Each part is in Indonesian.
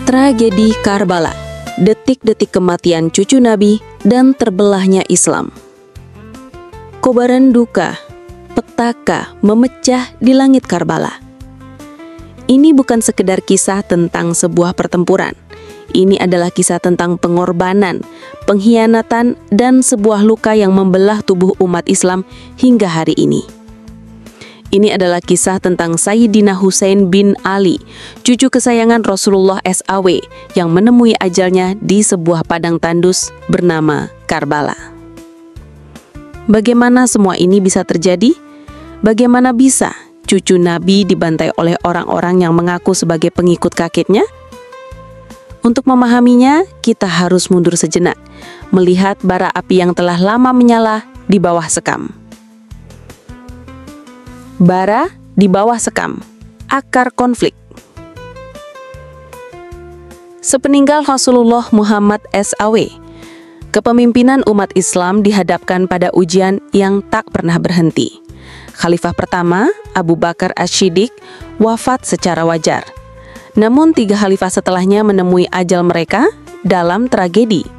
Tragedi Karbala, detik-detik kematian cucu Nabi dan terbelahnya Islam. Kobaran duka, petaka memecah di langit Karbala. Ini bukan sekedar kisah tentang sebuah pertempuran. Ini adalah kisah tentang pengorbanan, pengkhianatan, dan sebuah luka yang membelah tubuh umat Islam hingga hari ini. Ini adalah kisah tentang Sayyidina Husain bin Ali, cucu kesayangan Rasulullah SAW, yang menemui ajalnya di sebuah padang tandus bernama Karbala. Bagaimana semua ini bisa terjadi? Bagaimana bisa cucu Nabi dibantai oleh orang-orang yang mengaku sebagai pengikut kakeknya? Untuk memahaminya, kita harus mundur sejenak, melihat bara api yang telah lama menyala di bawah sekam. Bara di bawah sekam, akar konflik. Sepeninggal Rasulullah Muhammad SAW, kepemimpinan umat Islam dihadapkan pada ujian yang tak pernah berhenti. Khalifah pertama, Abu Bakar Ash-Shiddiq, wafat secara wajar. Namun 3 khalifah setelahnya menemui ajal mereka dalam tragedi.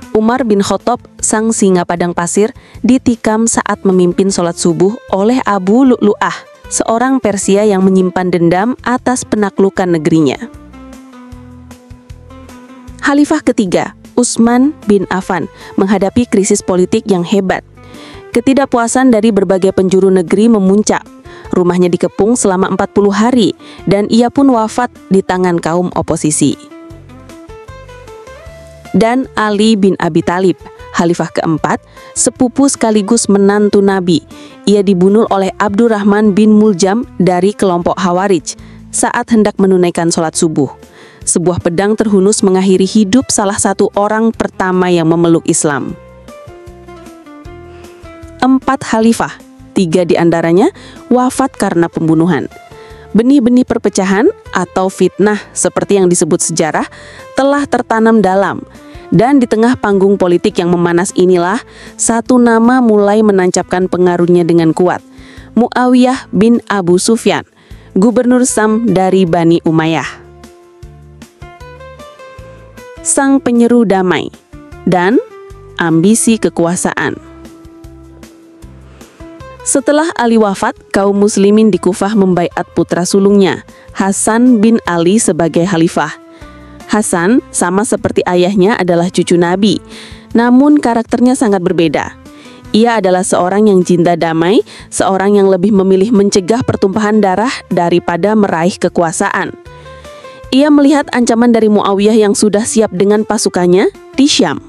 Umar bin Khattab, sang singa padang pasir, ditikam saat memimpin sholat subuh oleh Abu Lu'lu'ah, seorang Persia yang menyimpan dendam atas penaklukan negerinya. Khalifah ketiga, Utsman bin Affan, menghadapi krisis politik yang hebat. Ketidakpuasan dari berbagai penjuru negeri memuncak. Rumahnya dikepung selama 40 hari, dan ia pun wafat di tangan kaum oposisi. Dan Ali bin Abi Thalib, khalifah keempat, sepupu sekaligus menantu Nabi. Ia dibunuh oleh Abdurrahman bin Muljam dari kelompok Khawarij saat hendak menunaikan sholat subuh. Sebuah pedang terhunus mengakhiri hidup salah satu orang pertama yang memeluk Islam. 4 khalifah, 3 diantaranya wafat karena pembunuhan. Benih-benih perpecahan atau fitnah seperti yang disebut sejarah telah tertanam dalam, dan di tengah panggung politik yang memanas inilah satu nama mulai menancapkan pengaruhnya dengan kuat. Muawiyah bin Abu Sufyan, gubernur Syam dari Bani Umayyah. Sang penyeru damai dan ambisi kekuasaan. Setelah Ali wafat, kaum muslimin di Kufah membaiat putra sulungnya, Hasan bin Ali, sebagai khalifah. Hasan, sama seperti ayahnya, adalah cucu Nabi, namun karakternya sangat berbeda. Ia adalah seorang yang cinta damai, seorang yang lebih memilih mencegah pertumpahan darah daripada meraih kekuasaan. Ia melihat ancaman dari Muawiyah yang sudah siap dengan pasukannya di Syam.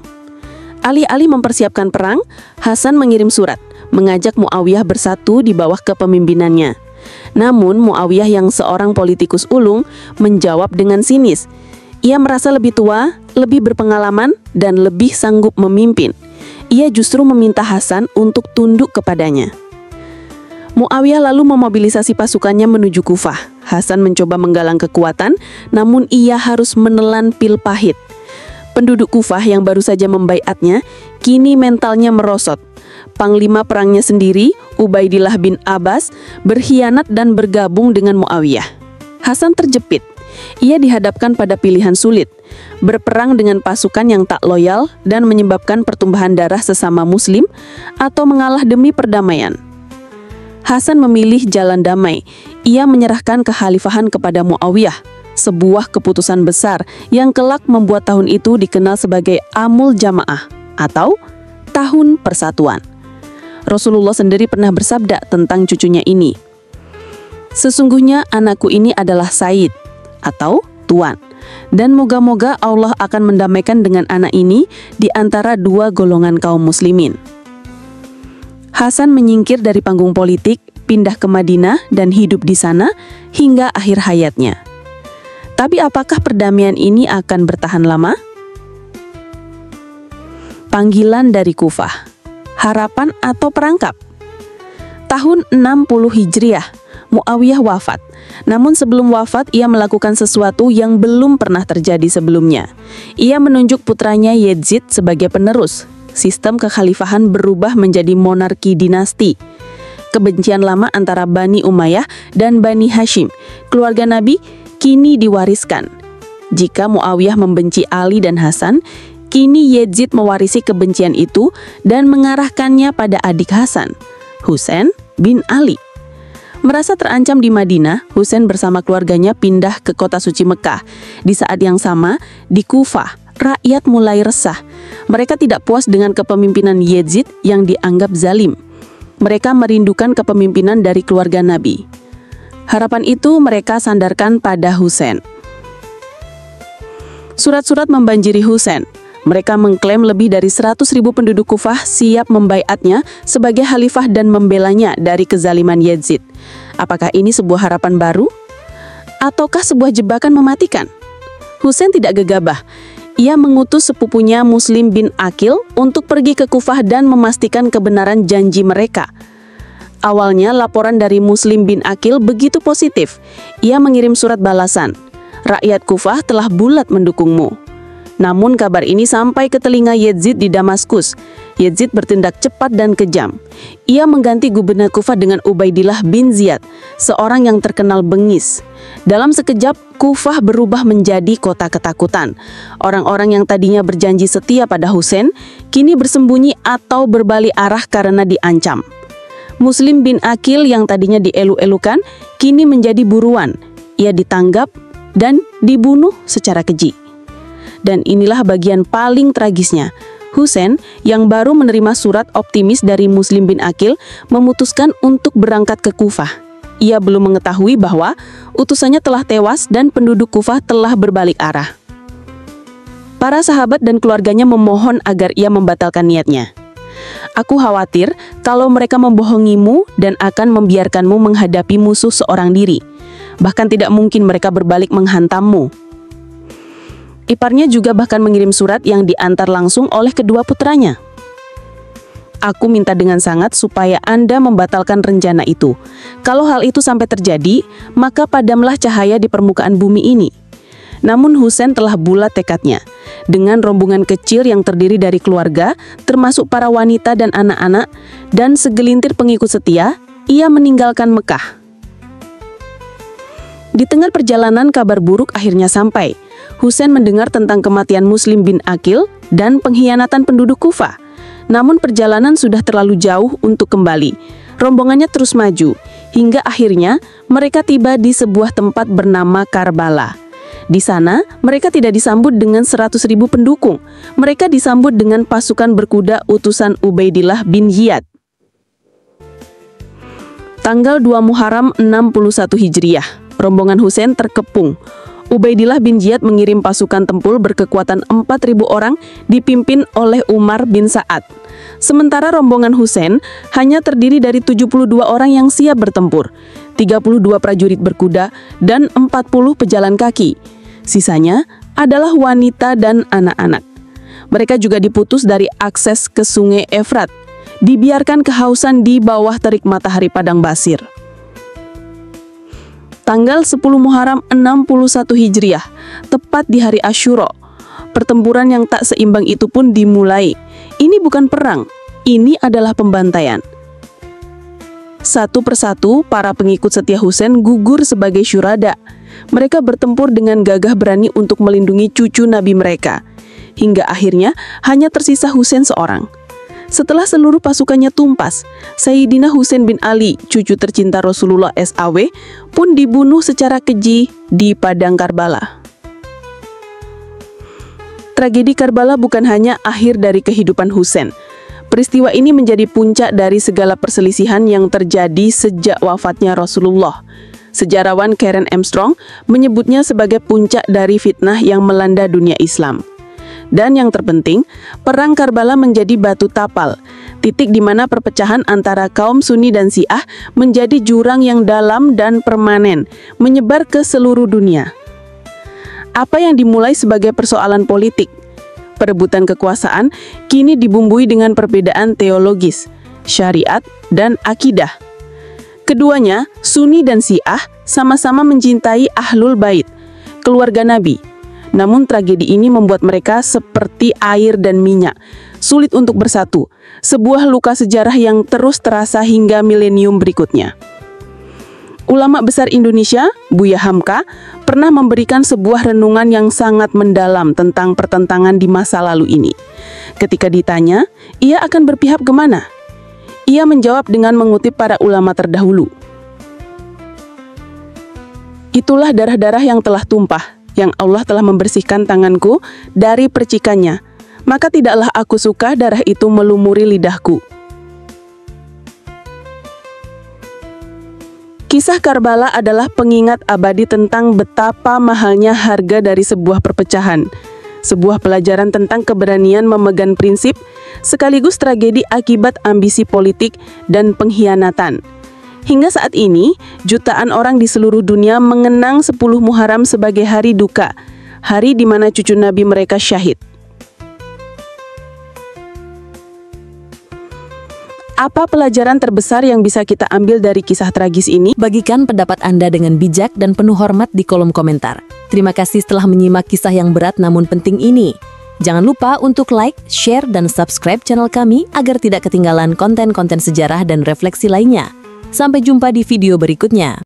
Alih-alih mempersiapkan perang, Hasan mengirim surat mengajak Muawiyah bersatu di bawah kepemimpinannya. Namun Muawiyah yang seorang politikus ulung menjawab dengan sinis. Ia merasa lebih tua, lebih berpengalaman, dan lebih sanggup memimpin. Ia justru meminta Hasan untuk tunduk kepadanya. Muawiyah lalu memobilisasi pasukannya menuju Kufah. Hasan mencoba menggalang kekuatan, namun ia harus menelan pil pahit. Penduduk Kufah yang baru saja membaiatnya, kini mentalnya merosot. Panglima perangnya sendiri, Ubaidillah bin Abbas, berkhianat dan bergabung dengan Muawiyah. Hasan terjepit. Ia dihadapkan pada pilihan sulit, berperang dengan pasukan yang tak loyal dan menyebabkan pertumpahan darah sesama muslim, atau mengalah demi perdamaian. Hasan memilih jalan damai. Ia menyerahkan kekhalifahan kepada Muawiyah, sebuah keputusan besar yang kelak membuat tahun itu dikenal sebagai Amul Jamaah atau Tahun Persatuan. Rasulullah sendiri pernah bersabda tentang cucunya ini, "Sesungguhnya anakku ini adalah Sayyid atau Tuan, dan moga-moga Allah akan mendamaikan dengan anak ini di antara 2 golongan kaum muslimin." Hasan menyingkir dari panggung politik, pindah ke Madinah dan hidup di sana hingga akhir hayatnya. Tapi apakah perdamaian ini akan bertahan lama? Panggilan dari Kufah, harapan atau perangkap. Tahun 60 Hijriah, Muawiyah wafat. Namun sebelum wafat, ia melakukan sesuatu yang belum pernah terjadi sebelumnya. Ia menunjuk putranya Yazid sebagai penerus. Sistem kekhalifahan berubah menjadi monarki dinasti. Kebencian lama antara Bani Umayyah dan Bani Hashim, keluarga Nabi, kini diwariskan. Jika Muawiyah membenci Ali dan Hasan, kini Yazid mewarisi kebencian itu dan mengarahkannya pada adik Hasan, Husain bin Ali. Merasa terancam di Madinah, Husain bersama keluarganya pindah ke kota suci Mekah. Di saat yang sama, di Kufah, rakyat mulai resah. Mereka tidak puas dengan kepemimpinan Yazid yang dianggap zalim. Mereka merindukan kepemimpinan dari keluarga Nabi. Harapan itu mereka sandarkan pada Husain. Surat-surat membanjiri Husain. Mereka mengklaim lebih dari 100.000 penduduk Kufah siap membaiatnya sebagai khalifah dan membelanya dari kezaliman Yazid. Apakah ini sebuah harapan baru? Ataukah sebuah jebakan mematikan? Husain tidak gegabah. Ia mengutus sepupunya Muslim bin Aqil untuk pergi ke Kufah dan memastikan kebenaran janji mereka. Awalnya laporan dari Muslim bin Aqil begitu positif. Ia mengirim surat balasan. Rakyat Kufah telah bulat mendukungmu. Namun kabar ini sampai ke telinga Yazid di Damaskus. Yazid bertindak cepat dan kejam. Ia mengganti gubernur Kufah dengan Ubaidillah bin Ziyad, seorang yang terkenal bengis. Dalam sekejap, Kufah berubah menjadi kota ketakutan. Orang-orang yang tadinya berjanji setia pada Husain, kini bersembunyi atau berbalik arah karena diancam. Muslim bin Aqil yang tadinya dielu-elukan, kini menjadi buruan. Ia ditanggap dan dibunuh secara keji. Dan inilah bagian paling tragisnya. Husain yang baru menerima surat optimis dari Muslim bin Aqil memutuskan untuk berangkat ke Kufah. Ia belum mengetahui bahwa utusannya telah tewas dan penduduk Kufah telah berbalik arah. Para sahabat dan keluarganya memohon agar ia membatalkan niatnya. Aku khawatir kalau mereka membohongimu dan akan membiarkanmu menghadapi musuh seorang diri. Bahkan tidak mungkin mereka berbalik menghantammu. Iparnya juga bahkan mengirim surat yang diantar langsung oleh kedua putranya. Aku minta dengan sangat supaya Anda membatalkan rencana itu. Kalau hal itu sampai terjadi, maka padamlah cahaya di permukaan bumi ini. Namun Husain telah bulat tekadnya. Dengan rombongan kecil yang terdiri dari keluarga, termasuk para wanita dan anak-anak, dan segelintir pengikut setia, ia meninggalkan Mekah. Di tengah perjalanan kabar buruk akhirnya sampai. Husain mendengar tentang kematian Muslim bin Aqil dan pengkhianatan penduduk Kufah. Namun perjalanan sudah terlalu jauh untuk kembali. Rombongannya terus maju, hingga akhirnya mereka tiba di sebuah tempat bernama Karbala. Di sana, mereka tidak disambut dengan 100.000 pendukung. Mereka disambut dengan pasukan berkuda utusan Ubaidillah bin Ziyad. Tanggal 2 Muharram 61 Hijriah, rombongan Husain terkepung. Ubaidillah bin Ziyad mengirim pasukan tempur berkekuatan 4.000 orang dipimpin oleh Umar bin Sa'ad. Sementara rombongan Husain hanya terdiri dari 72 orang yang siap bertempur, 32 prajurit berkuda, dan 40 pejalan kaki. Sisanya adalah wanita dan anak-anak. Mereka juga diputus dari akses ke sungai Efrat, dibiarkan kehausan di bawah terik matahari padang basir. Tanggal 10 Muharram 61 Hijriah, tepat di hari Asyura, pertempuran yang tak seimbang itu pun dimulai. Ini bukan perang, ini adalah pembantaian. Satu persatu, para pengikut setia Husain gugur sebagai syuhada. Mereka bertempur dengan gagah berani untuk melindungi cucu Nabi mereka. Hingga akhirnya hanya tersisa Husain seorang. Setelah seluruh pasukannya tumpas, Sayyidina Husain bin Ali, cucu tercinta Rasulullah SAW, pun dibunuh secara keji di padang Karbala. Tragedi Karbala bukan hanya akhir dari kehidupan Husain. Peristiwa ini menjadi puncak dari segala perselisihan yang terjadi sejak wafatnya Rasulullah. Sejarawan Karen Armstrong menyebutnya sebagai puncak dari fitnah yang melanda dunia Islam. Dan yang terpenting, perang Karbala menjadi batu tapal, titik di mana perpecahan antara kaum Sunni dan Syiah menjadi jurang yang dalam dan permanen, menyebar ke seluruh dunia. Apa yang dimulai sebagai persoalan politik, perebutan kekuasaan, kini dibumbui dengan perbedaan teologis, syariat, dan akidah. Keduanya, Sunni dan Syiah, sama-sama mencintai Ahlul Bait, keluarga Nabi. Namun tragedi ini membuat mereka seperti air dan minyak, sulit untuk bersatu, sebuah luka sejarah yang terus terasa hingga milenium berikutnya. Ulama besar Indonesia, Buya Hamka, pernah memberikan sebuah renungan yang sangat mendalam tentang pertentangan di masa lalu ini. Ketika ditanya, ia akan berpihak kemana? Ia menjawab dengan mengutip para ulama terdahulu. Itulah darah-darah yang telah tumpah, yang Allah telah membersihkan tanganku dari percikannya. Maka tidaklah aku suka darah itu melumuri lidahku. Kisah Karbala adalah pengingat abadi tentang betapa mahalnya harga dari sebuah perpecahan, sebuah pelajaran tentang keberanian memegang prinsip, sekaligus tragedi akibat ambisi politik dan pengkhianatan. Hingga saat ini, jutaan orang di seluruh dunia mengenang 10 Muharram sebagai hari duka, hari di mana cucu Nabi mereka syahid. Apa pelajaran terbesar yang bisa kita ambil dari kisah tragis ini? Bagikan pendapat Anda dengan bijak dan penuh hormat di kolom komentar. Terima kasih telah menyimak kisah yang berat namun penting ini. Jangan lupa untuk like, share, dan subscribe channel kami agar tidak ketinggalan konten-konten sejarah dan refleksi lainnya. Sampai jumpa di video berikutnya.